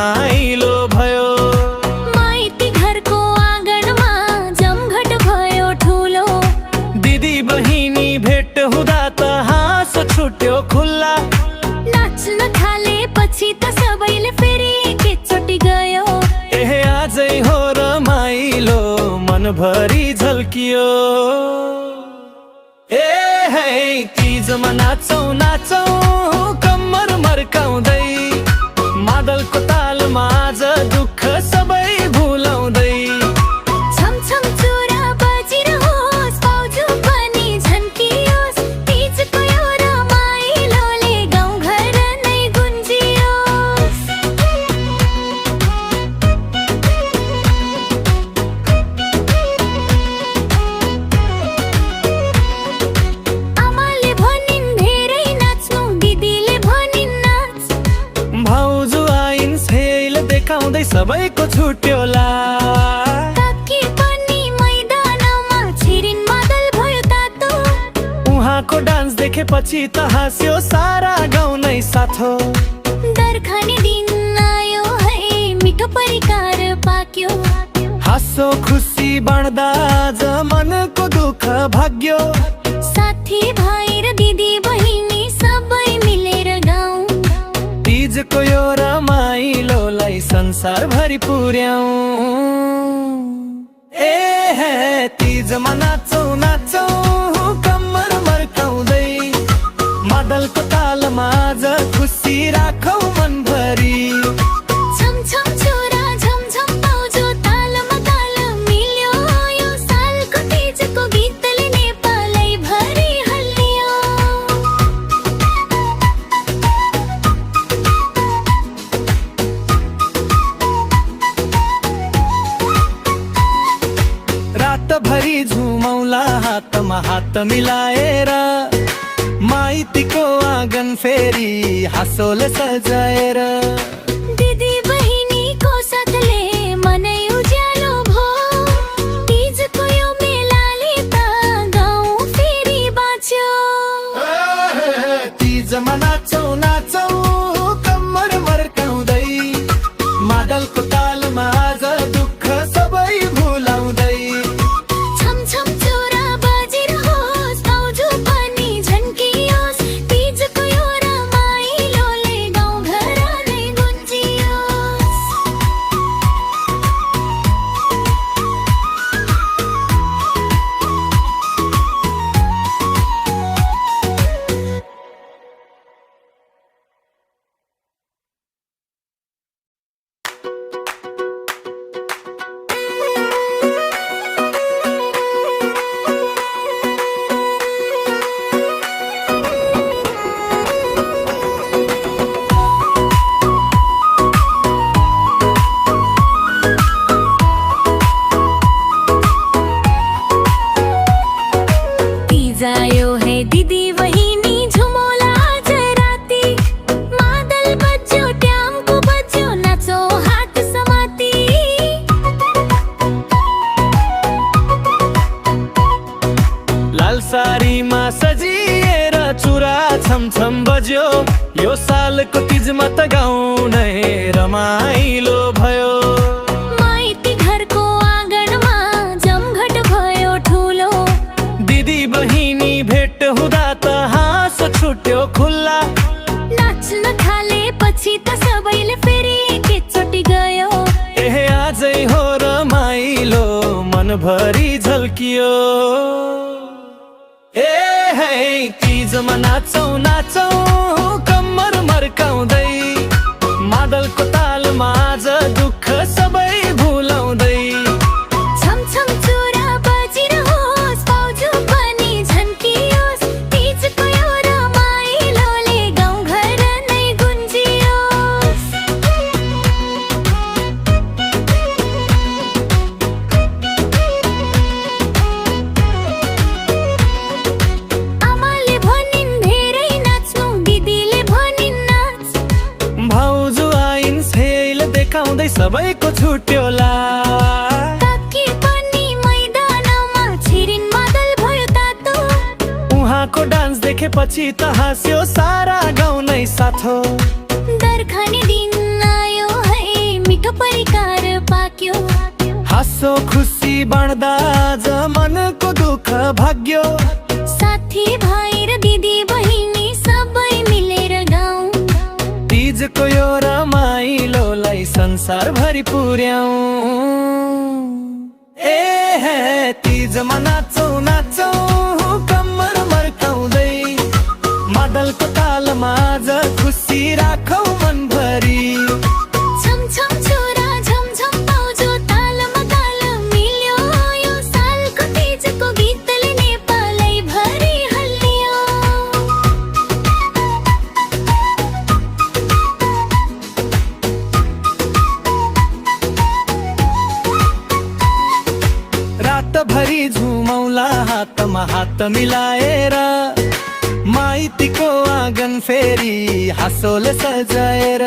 रमाइलो भयो। माइती घरको आँगनमा जमघट भयो ठुलो। दिदी बहिनी भेट हुँदा त हाँस छुट्यो खुल्ला। नाच्न थालेपछि त सबैले फेरि एकचोटि गयो। एहे आजै हो रमाइलो मनभरि झल्कियो। ए है तीजमा नाचौँ नाचौँ कम्मर मर्काउँदै, मादलको तालमा आज दुःख सबै भुलाउँदै। छमछम चुरा बजिरहोस् पाउजु पनि झन्कियोस्, तीजको यो रमाइलोले गाउँघर नै गुन्जियोस्। आमाले भनिन् धेरै नाच्नु, दिदीले भनिन् नाच। भाउजू आइन् सेल देखाउँदै सबैको छुट्यो लाज। ताकि पनि मैदानमा छिरिन् मादल भयो तातो। उहाँको डान्स देखेपछि त हाँस्यो सारा गाउँ नै साथो। दरखाने दिन आयो है मिठो परिकार पाक्यो। हाँसो खुसी बाँड्दा आज मनको दुःख भाग्यो। साथी भाइ र दिदी बहिनी सबै मिलेर गाउँ। तीजको यो रमाइलोलाई संसारभरि पुर्याउँ। ए हे तीजमा नाचौँ नाचौँ कम्मर मर्काउँदै, मादलको तालमा आज खुसी राखौँ मनभरि। छमछम चुरा झमझम पाउजु तालमा ताल मिल्यो। यो सालको तीजको गीतले नेपालै भरि हल्लियो। रातभरि झुमौला हातमा हात मिलाएर, माइतीको आँगन फेरि हाँसोले सजाएर। दिदी बहिनीको साथले मनै उज्यालो भो। तीजको यो मेलाले त गाउँ फेरि बाँच्यो। तीजमा नाचौँ नाचौँ कम्मर मर्काउँदै, मादलको तालमा आज दुःख सबै भुलाउँदै। छमछम चुरा बजिरहोस् पाउजु पनि झन्कियोस्, तीजको यो रमाइलोले गाउँघर नै गुन्जियोस्। तीज आयो है दिदी बहिनी झुमोला आज राती। मादल बज्यो ट्याम्को बज्यो नाचो हात समाती। लाल सारीमा सजिएर चुरा छमछम बज्यो। यो सालको तीजमा त गाउँ नै रमाइलो भयो। माइती घरको आँगनमा जमघट भयो ठुलो। दिदी बहिनी भेट हुँदा त हाँस छुट्यो खुल्ला। नाच्न थालेपछि त सबैले फेरि एकचोटि गयो। एहे आजै हो रमाइलो मनभरि झल्कियो। ए है तीजमा नाचौँ नाचौँ कम्मर मर्काउँदै, मादलको तालमा आज दुःख सबै भुलाउँदै। छमछम चुरा बजिरहोस् पाउजु पनि झन्कियोस्, तीजको यो रमाइलोले गाउँघर नै गुन्जियोस्। आमाले भनिन् धेरै नाच्नु, दिदीले भनिन् नाच। भाउजू आइन् सेल देखाउँदै सबैको छुट्यो लाज। ताकि पनि मैदानमा छिरिन् मादल भयो तातो। उहाँको डान्स देखेपछि त हाँस्यो सारा गाउँ नै साथो। दरखाने दिन आयो है हाँसो खुसी बाँड्दा आज मनको दुःख भाग्यो। साथी भाइ र दिदी बहिनी सबै मिलेर गाउँ। तीजको यो रमाइलोलाई संसारभरि पुर्याऊ। ए हे तीजमा नाचौँ नाचौँ कम्मर मर्काउँदै, मादलको तालमा आज खुसी राखौँ मनभरि। छमछम छोरा झमझम पाउजो तालमा ताल मिल्यो, यो सालको तीजको गीतले नेपालै भरि हल्लियो। रातभरि झुमौला हातमा हात मिलाएर, माइतीको आँगन फेरि हाँसोले सजाएर।